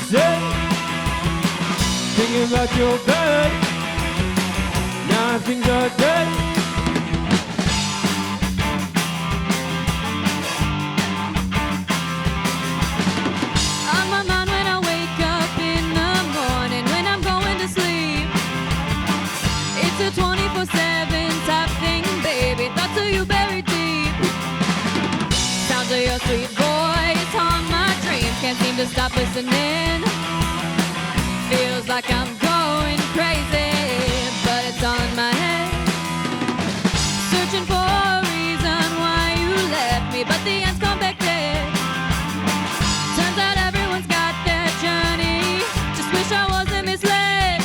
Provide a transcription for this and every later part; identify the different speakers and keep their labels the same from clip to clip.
Speaker 1: Say, thinking about your bed. Now things are dead.
Speaker 2: On my mind when I wake up in the morning, when I'm going to sleep. It's a 24/7 type thing, baby. Thoughts of you buried deep. Sounds of your sweet voice haunt my dreams. Can't seem to stop listening. Feels like I'm going crazy, but it's all in my head. Searching for a reason why you left me, but the end's come back dead. Turns out everyone's got their journey. Just wish I wasn't misled.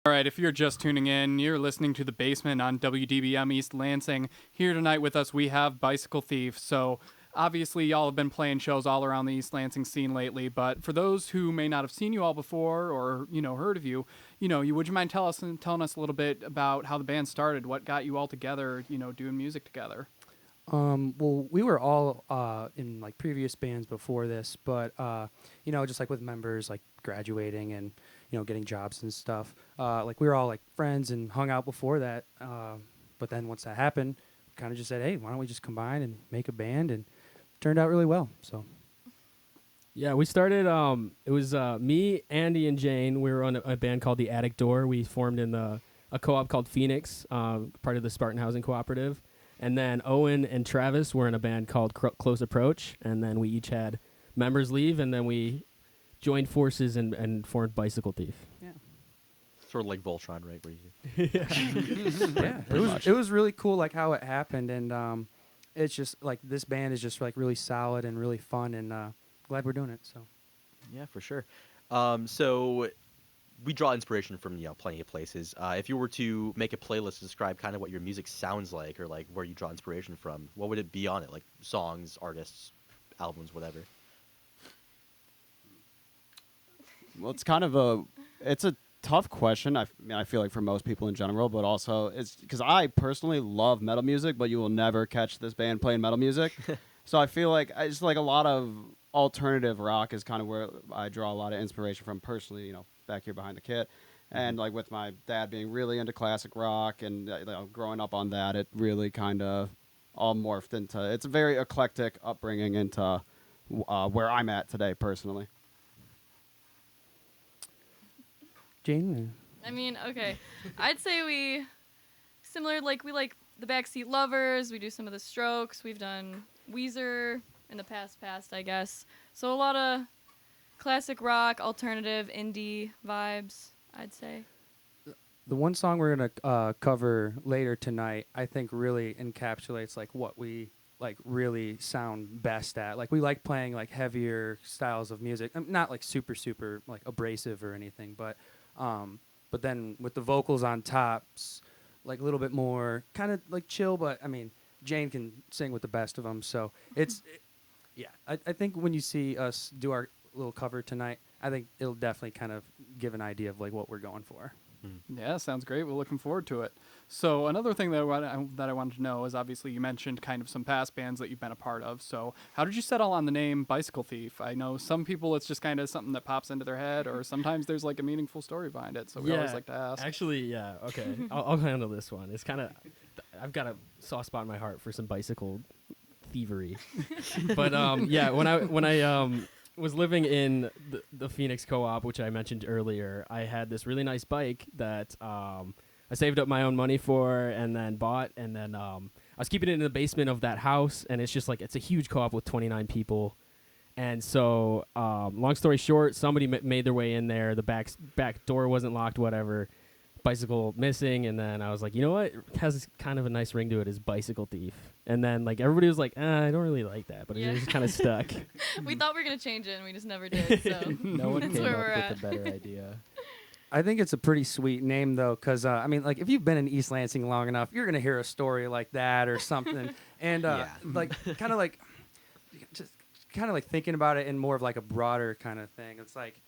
Speaker 3: Alright, if you're just tuning in, you're listening to The Basement on WDBM East Lansing. Here tonight with us, we have Bicycle Thief. So, obviously, y'all have been playing shows all around the East Lansing scene lately, but for those who may not have seen you all before or, heard of you, would you mind telling us a little bit about how the band started, what got you all together, doing music together?
Speaker 4: Well, we were all in like previous bands before this, but just like with members like graduating and getting jobs and stuff. Like we were all like friends and hung out before that. But then once that happened, kind of just said, hey, why don't we just combine and make a band? And it turned out really well. So.
Speaker 5: Yeah, we started. It was me, Andy, and Jane. We were on a band called The Attic Door. We formed in a co-op called Phoenix, part of the Spartan Housing Cooperative. And then Owen and Travis were in a band called Close Approach. And then we each had members leave, and then we joined forces and formed Bicycle Thief.
Speaker 4: Yeah.
Speaker 6: Sort of like Voltron, right? Where you
Speaker 4: Yeah. It was really cool, like how it happened, and it's just like this band is just like really solid and really fun, and glad we're doing it. So.
Speaker 6: Yeah, for sure. So we draw inspiration from plenty of places. If you were to make a playlist to describe kind of what your music sounds like, or like where you draw inspiration from, what would it be on it? Like songs, artists, albums, whatever.
Speaker 7: Well, it's a tough question. I feel like for most people in general, but also it's because I personally love metal music, but you will never catch this band playing metal music. So I feel like it's like a lot of alternative rock is kind of where I draw a lot of inspiration from personally, back here behind the kit. And like with my dad being really into classic rock and growing up on that, it really kind of all morphed into, it's a very eclectic upbringing into where I'm at today personally.
Speaker 4: Jane?
Speaker 2: I mean, okay. I'd say we like the Backseat Lovers. We do some of the Strokes. We've done Weezer in the past, I guess. So a lot of classic rock, alternative, indie vibes, I'd say.
Speaker 4: The one song we're going to cover later tonight, I think really encapsulates like what we like really sound best at. Like we like playing like heavier styles of music. Not like super like abrasive or anything, but then with the vocals on tops, like a little bit more kind of like chill, but I mean, Jane can sing with the best of them. So I think when you see us do our little cover tonight, I think it'll definitely kind of give an idea of like what we're going for.
Speaker 3: Yeah, sounds great. We're looking forward to it. So another thing that I wanted to know is obviously you mentioned kind of some past bands that you've been a part of. So how did you settle on the name Bicycle Thief? I know some people it's just kind of something that pops into their head, or sometimes there's like a meaningful story behind it. So we always like to ask.
Speaker 5: Actually, yeah. Okay, I'll handle this one. It's kind of I've got a soft spot in my heart for some bicycle thievery. But yeah, when I was living in the Phoenix Co-op, which I mentioned earlier, I had this really nice bike that I saved up my own money for and then bought, and then I was keeping it in the basement of that house, and it's just like it's a huge co-op with 29 people. And so long story short, somebody made their way in there, the back door wasn't locked, whatever, bicycle missing, and then I was like, you know what, it has kind of a nice ring to it, is Bicycle Thief. And then like everybody was like, I don't really like that, but it just kind of stuck.
Speaker 2: We thought we were gonna change it, and we just never did. So
Speaker 8: No one
Speaker 2: that's
Speaker 8: came
Speaker 2: where
Speaker 8: up
Speaker 2: we're
Speaker 8: with
Speaker 2: at.
Speaker 8: a better idea.
Speaker 4: I think it's a pretty sweet name though, because I mean, like if you've been in East Lansing long enough, you're gonna hear a story like that or something, and like kind of like thinking about it in more of like a broader kind of thing. It's like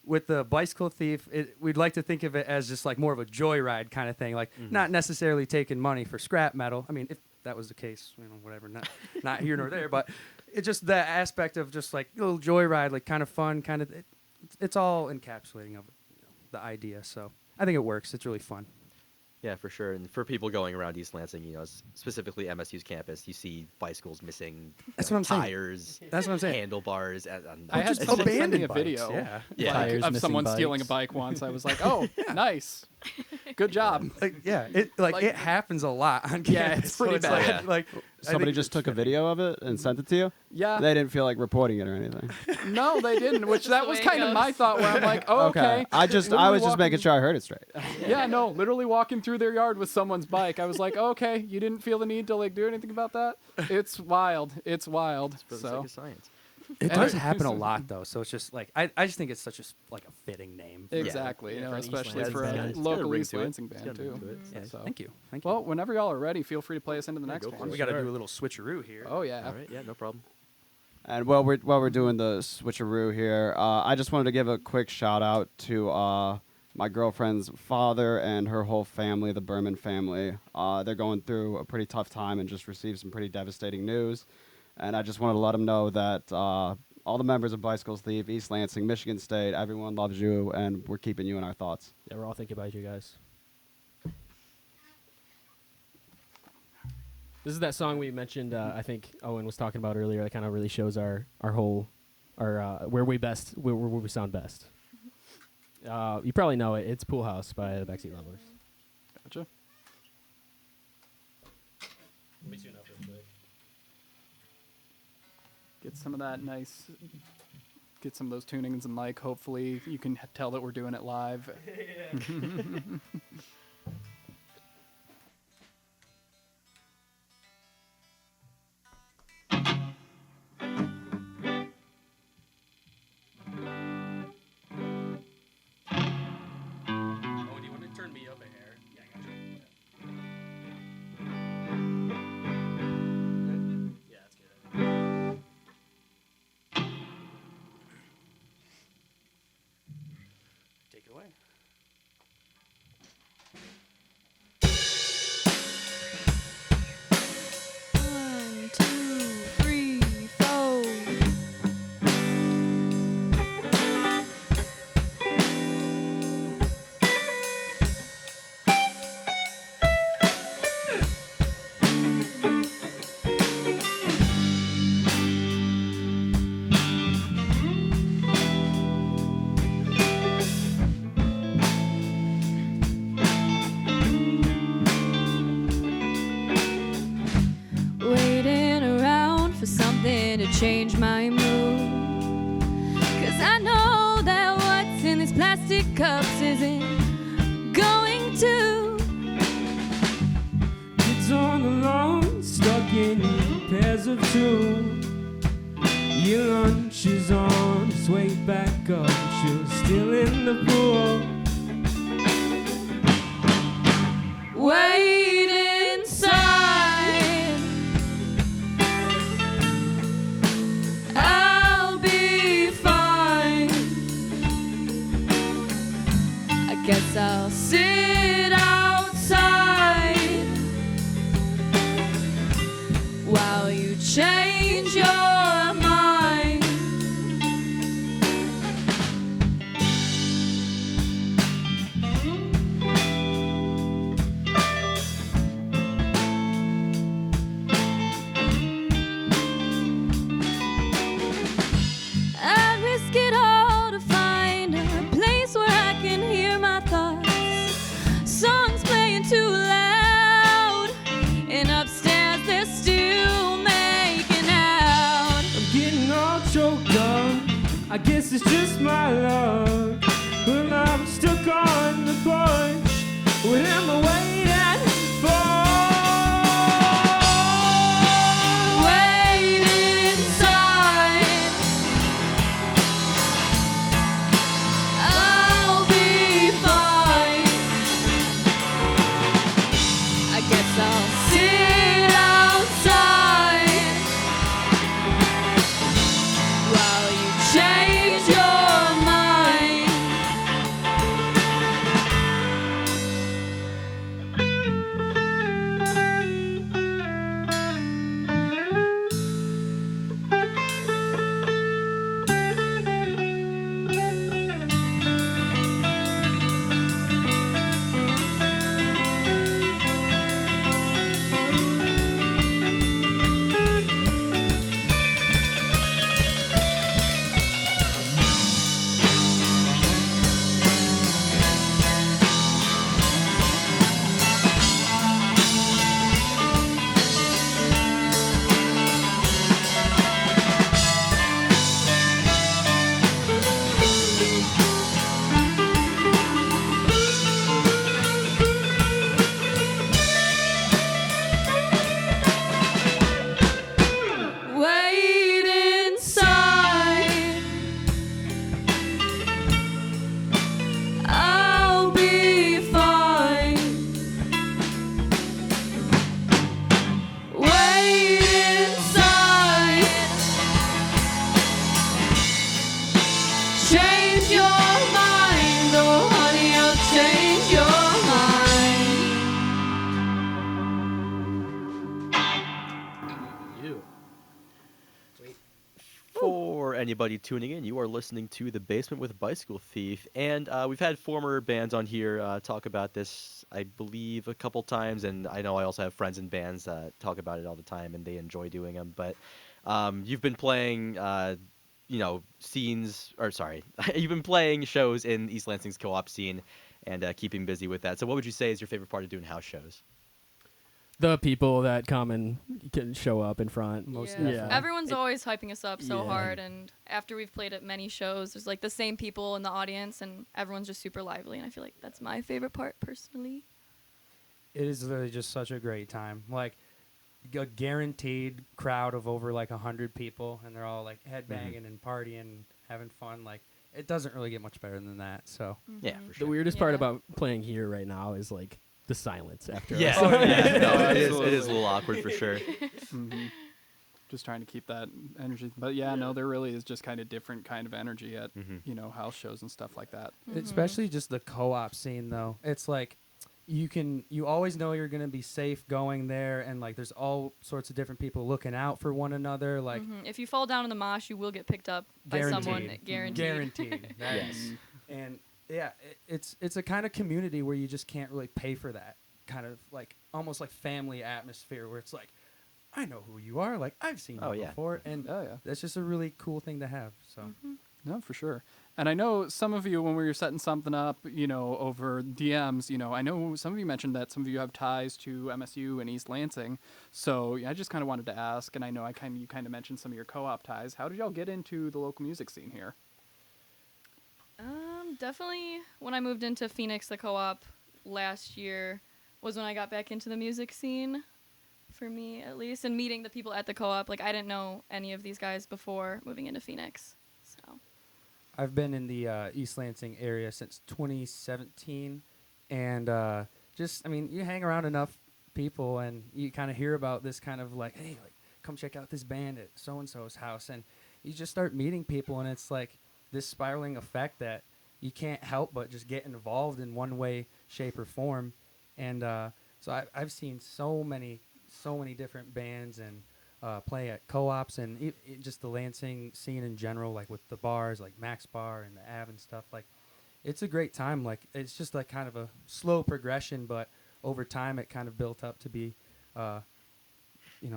Speaker 4: with the Bicycle Thief, we'd like to think of it as just like more of a joyride kind of thing, like not necessarily taking money for scrap metal. I mean, if that was the case, whatever, not here nor there, but it's just that aspect of just like a little joyride, like kind of fun, kind of. It's all encapsulating of the idea, so I think it works. It's really fun.
Speaker 6: Yeah, for sure. And for people going around East Lansing, specifically MSU's campus, you see bicycles missing.
Speaker 4: That's what I'm saying.
Speaker 6: Tires.
Speaker 4: That's what I'm saying.
Speaker 6: Handlebars.
Speaker 3: I had
Speaker 4: just
Speaker 3: someone send me
Speaker 4: abandoned
Speaker 3: a
Speaker 4: bikes,
Speaker 3: video
Speaker 4: yeah.
Speaker 8: Tires
Speaker 3: of
Speaker 8: missing
Speaker 3: someone stealing a
Speaker 8: bikes.
Speaker 3: bike once. I was like, oh, nice. Good job.
Speaker 4: It happens a lot on campus.
Speaker 3: Yeah, it's pretty
Speaker 4: so
Speaker 3: bad.
Speaker 4: Like
Speaker 7: Somebody just took a video of it and sent it to you.
Speaker 3: Yeah.
Speaker 7: They didn't feel like reporting it or anything.
Speaker 3: No, they didn't, which that
Speaker 2: the
Speaker 3: was
Speaker 2: way it
Speaker 3: kind of
Speaker 2: goes.
Speaker 3: my thought where I'm like, oh, okay.
Speaker 7: I was just
Speaker 3: Literally
Speaker 7: making sure I heard it straight.
Speaker 3: Yeah, no, literally walking through their yard with someone's bike. I was like, okay, you didn't feel the need to like do anything about that? It's wild. It's wild.
Speaker 6: For the
Speaker 3: So
Speaker 6: sake of science.
Speaker 4: It does happen a lot though, so it's just like I just think it's such a like a fitting name.
Speaker 3: exactly,
Speaker 8: Yeah, for an East
Speaker 3: especially
Speaker 8: Lansing
Speaker 3: for a
Speaker 8: band. It's
Speaker 6: got a
Speaker 3: local
Speaker 6: ring
Speaker 3: East
Speaker 6: to it.
Speaker 3: Lansing
Speaker 6: It's
Speaker 3: band
Speaker 6: got a ring
Speaker 3: too.
Speaker 6: to it.
Speaker 4: Yeah,
Speaker 3: So.
Speaker 4: thank you. Thank you.
Speaker 3: Well, whenever y'all are ready, feel free to play us into the next
Speaker 6: go for
Speaker 3: one.
Speaker 6: it.
Speaker 4: we got to do a little switcheroo here.
Speaker 3: Oh yeah.
Speaker 6: All right. Yeah, no problem.
Speaker 7: And while we're doing the switcheroo here, I just wanted to give a quick shout out to my girlfriend's father and her whole family, the Berman family. They're going through a pretty tough time and just received some pretty devastating news. And I just wanted to let them know that all the members of Bicycle Thief, East Lansing, Michigan State, everyone loves you, and we're keeping you in our thoughts.
Speaker 5: Yeah, we're all thinking about you guys. This is that song we mentioned. I think Owen was talking about earlier. That kind of really shows our whole, where we sound best. You probably know it. It's Pool House by the Backseat Levelers.
Speaker 3: Gotcha.
Speaker 5: Let me tune up real quick.
Speaker 3: Get some of that nice. Get some of those tunings and like. Hopefully, you can tell that we're doing it live.
Speaker 5: Oh, do you want to turn me up a hair? Yeah, I got you. Yeah, that's good.
Speaker 4: Take it away.
Speaker 2: One, two, three, four. Waiting around for something to change my mood. 'Cause I know that what's in these plastic cups isn't going to.
Speaker 1: Kids on the lawn, stuck in pairs of two. Your lunch is on its way back up, you're still in the pool.
Speaker 2: Wait inside. I'll be fine. I guess I'll see change your mind. I'd risk it all to find a place where I can hear my thoughts. Songs playing too loud, and upstairs they're still making out.
Speaker 1: I'm getting all choked up. I guess it's just my luck. Well, I'm stuck on the punch. What am I waiting for?
Speaker 2: Wait inside. I'll be fine. I guess I'll sit outside while you change your mind. Wait inside. I'll be fine. Wait inside. Change your mind, oh honey, I'll change your mind.
Speaker 6: You. For anybody tuning in, you are listening to The Basement with Bicycle Thief, and we've had former bands on here talk about this, I believe, a couple times, and I know I also have friends in bands that talk about it all the time, and they enjoy doing them, but you've been playing, scenes, or sorry, you've been playing shows in East Lansing's co-op scene, and keeping busy with that, so what would you say is your favorite part of doing house shows?
Speaker 5: The people that come and can show up in front.
Speaker 4: Most
Speaker 2: Yeah.
Speaker 5: definitely.
Speaker 2: Everyone's always hyping us up so
Speaker 5: Yeah.
Speaker 2: hard, and after we've played at many shows, there's like the same people in the audience, and everyone's just super lively, and I feel like that's my favorite part personally.
Speaker 4: It is literally just such a great time. Like a guaranteed crowd of over like 100 people, and they're all like headbanging and partying, and having fun. Like it doesn't really get much better than that. So
Speaker 6: Yeah, for
Speaker 5: The
Speaker 6: sure.
Speaker 5: weirdest part
Speaker 2: Yeah.
Speaker 5: about playing here right now is like the silence after.
Speaker 6: Yeah,
Speaker 5: a song.
Speaker 6: yeah. No, it is
Speaker 3: Absolutely.
Speaker 6: a little awkward for sure.
Speaker 3: Just trying to keep that energy. But yeah, no, there really is just kind of different kind of energy at, house shows and stuff like that.
Speaker 4: especially just the co-op scene, though, it's like you always know you're gonna be safe going there, and like there's all sorts of different people looking out for one another. Like
Speaker 2: If you fall down in the mosh, you will get picked up by someone.
Speaker 4: Guaranteed.
Speaker 2: Guaranteed.
Speaker 4: Guaranteed. Yes. And yeah, it's a kind of community where you just can't really pay for that kind of like almost like family atmosphere where it's like, I know who you are, like I've seen
Speaker 6: Oh,
Speaker 4: you
Speaker 6: yeah.
Speaker 4: before, and
Speaker 3: Oh, yeah.
Speaker 4: that's just a really cool thing to have. So
Speaker 3: No, for sure. And I know some of you, when we were setting something up, over DMs, I know some of you mentioned that some of you have ties to MSU and East Lansing. So yeah, I just kind of wanted to ask, and I know you kind of mentioned some of your co-op ties. How did y'all get into the local music scene here?
Speaker 2: Definitely when I moved into Phoenix, the co-op last year was when I got back into the music scene, for me at least, and meeting the people at the co-op. Like I didn't know any of these guys before moving into Phoenix. So
Speaker 4: I've been in the East Lansing area since 2017, and you hang around enough people, and you kind of hear about this kind of like, hey, like come check out this band at so and so's house, and you just start meeting people, and it's like this spiraling effect that you can't help but just get involved in one way, shape, or form. And so I've seen so many different bands and play at co-ops and just the Lansing scene in general, like with the bars like Max Bar and the Ave and stuff. Like, it's a great time. Like, it's just like kind of a slow progression, but over time it kind of built up to be,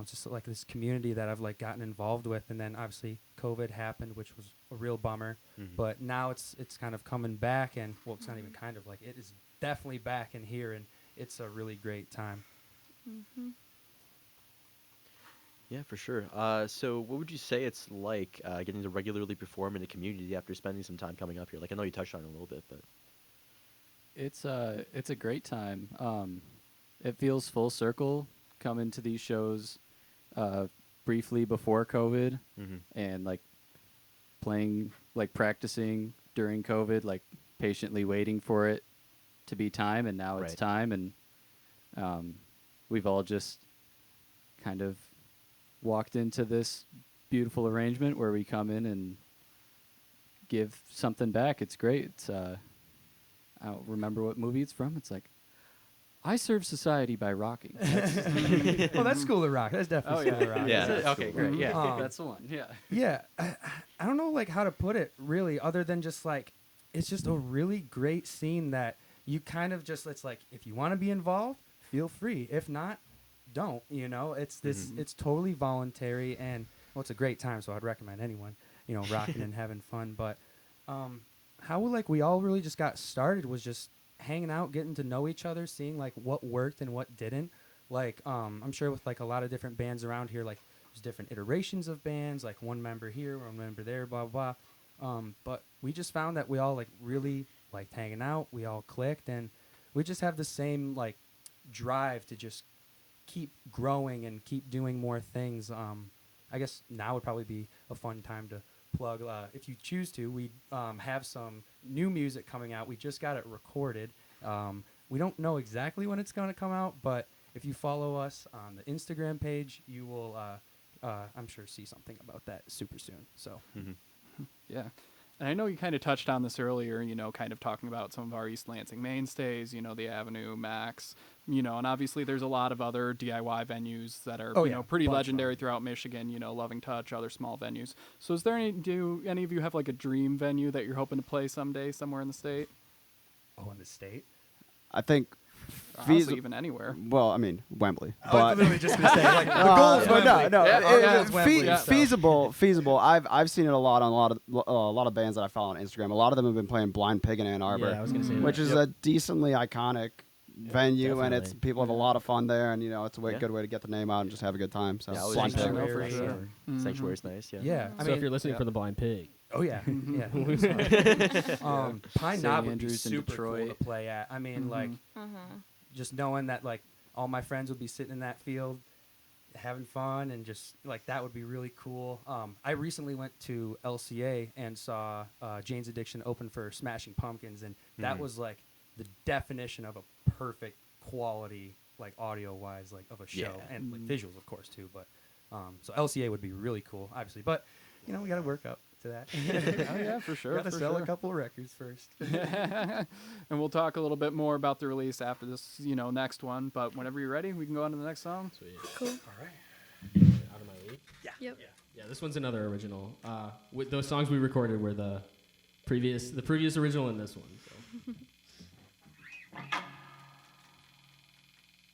Speaker 4: just like this community that I've like gotten involved with. And then obviously COVID happened, which was a real bummer.
Speaker 6: Mm-hmm.
Speaker 4: But now it's kind of coming back, and well, it's not even kind of, like, it is definitely back in here, and it's a really great time.
Speaker 2: Mm-hmm.
Speaker 6: Yeah, for sure. So what would you say it's like getting to regularly perform in the community after spending some time coming up here? Like, I know you touched on it a little bit, but
Speaker 8: It's a great time. It feels full circle coming to these shows briefly before COVID and like playing, like practicing during COVID, like patiently waiting for it to be time, and now it's
Speaker 6: Right.
Speaker 8: time, and we've all just kind of walked into this beautiful arrangement where we come in and give something back. It's great. It's I don't remember what movie it's from. It's like, I serve society by rocking.
Speaker 4: Well, that's School of Rock. That's definitely School of Rock.
Speaker 6: Yeah.
Speaker 8: That's it? Okay, great. Yeah,
Speaker 4: Um,
Speaker 8: that's the one. Yeah.
Speaker 4: Yeah, I don't know like how to put it really, other than just like it's just a really great scene that you kind of just, it's like, if you want to be involved, feel free. If not, don't. It's this. It's totally voluntary, and well, it's a great time. So I'd recommend anyone rocking and having fun. But how we all really just got started was just hanging out, getting to know each other, seeing like what worked and what didn't. Like I'm sure with like a lot of different bands around here, like there's different iterations of bands, like one member here, one member there, blah blah. But we just found that we all like really liked hanging out. We all clicked, and we just have the same like drive to just keep growing and keep doing more things. I guess now would probably be a fun time to plug. If you choose to, we have some new music coming out. We just got it recorded. We don't know exactly when it's going to come out, but if you follow us on the Instagram page, you will, I'm sure, see something about that super soon. So,
Speaker 3: Yeah. And I know you kind of touched on this earlier, kind of talking about some of our East Lansing mainstays, the Avenue, Max, and obviously there's a lot of other DIY venues that are, pretty
Speaker 4: bunch
Speaker 3: legendary
Speaker 4: of them.
Speaker 3: throughout Michigan, Loving Touch, other small venues. So is there do any of you have like a dream venue that you're hoping to play someday somewhere in the state?
Speaker 4: oh, in the state?
Speaker 7: I think.
Speaker 3: Honestly, even anywhere.
Speaker 7: Well, I mean Wembley,
Speaker 4: I was
Speaker 7: but
Speaker 4: literally just going to say, like, the goal is
Speaker 7: but
Speaker 4: Wembley.
Speaker 7: no,
Speaker 3: Yeah,
Speaker 4: it's Wembley, so.
Speaker 7: feasible. I've seen it a lot on a lot of bands that I follow on Instagram. A lot of them have been playing Blind Pig in Ann Arbor,
Speaker 5: Yeah, I was gonna say
Speaker 7: which
Speaker 5: that.
Speaker 7: is a decently iconic venue, and it's
Speaker 5: definitely.
Speaker 7: people have a lot of fun there, and it's a
Speaker 6: Yeah.
Speaker 7: good way to get the name out and just have a good time. So
Speaker 6: Yeah, I was
Speaker 7: Blind
Speaker 6: just
Speaker 7: Pig.
Speaker 6: saying,
Speaker 4: for
Speaker 3: sure.
Speaker 4: sure.
Speaker 6: Sanctuary's nice. Yeah.
Speaker 4: Yeah. I
Speaker 5: So
Speaker 4: mean,
Speaker 5: if you're listening for the Blind Pig,
Speaker 4: oh yeah, yeah. Pine
Speaker 8: St.
Speaker 4: Knob would be
Speaker 8: Andrews in
Speaker 4: super cool
Speaker 8: Detroit.
Speaker 4: to play at. I mean, like,
Speaker 2: Uh-huh.
Speaker 4: just knowing that like all my friends would be sitting in that field having fun, and just like that would be really cool. I recently went to LCA and saw Jane's Addiction open for Smashing Pumpkins, and that was like the definition of a perfect quality, like audio wise, like of a show,
Speaker 6: Yeah.
Speaker 4: and like visuals of course too. But so LCA would be really cool, obviously, but we got to work up to that.
Speaker 3: Oh yeah, for sure.
Speaker 4: Got to
Speaker 3: for
Speaker 4: sell
Speaker 3: sure.
Speaker 4: a couple of records first.
Speaker 3: And we'll talk a little bit more about the release after this, next one. But whenever you're ready, we can go on to the next song.
Speaker 5: sweet.
Speaker 2: Cool.
Speaker 5: Out of my league.
Speaker 2: Yep.
Speaker 5: Yeah, this one's another original. With those songs we recorded were the previous original and this one. So.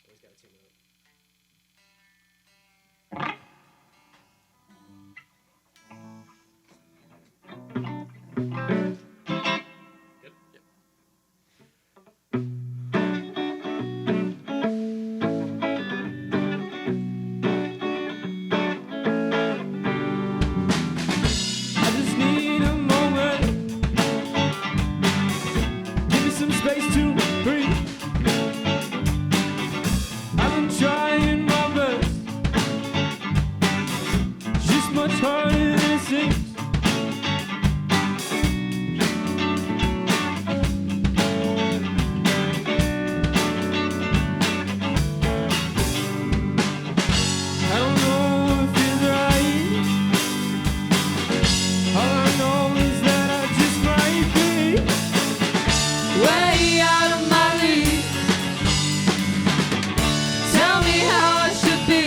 Speaker 5: Always gotta tune it up.
Speaker 1: I just need a moment. Give me some space to breathe. I've been trying my best. Just much harder than it seems. I don't know if it's right. All I know is that I just might be way out of my league. Tell me how I should be.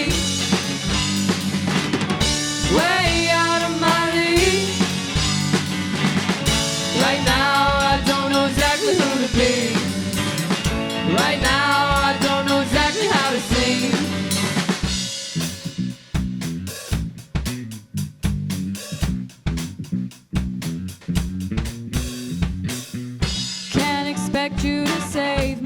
Speaker 2: you to save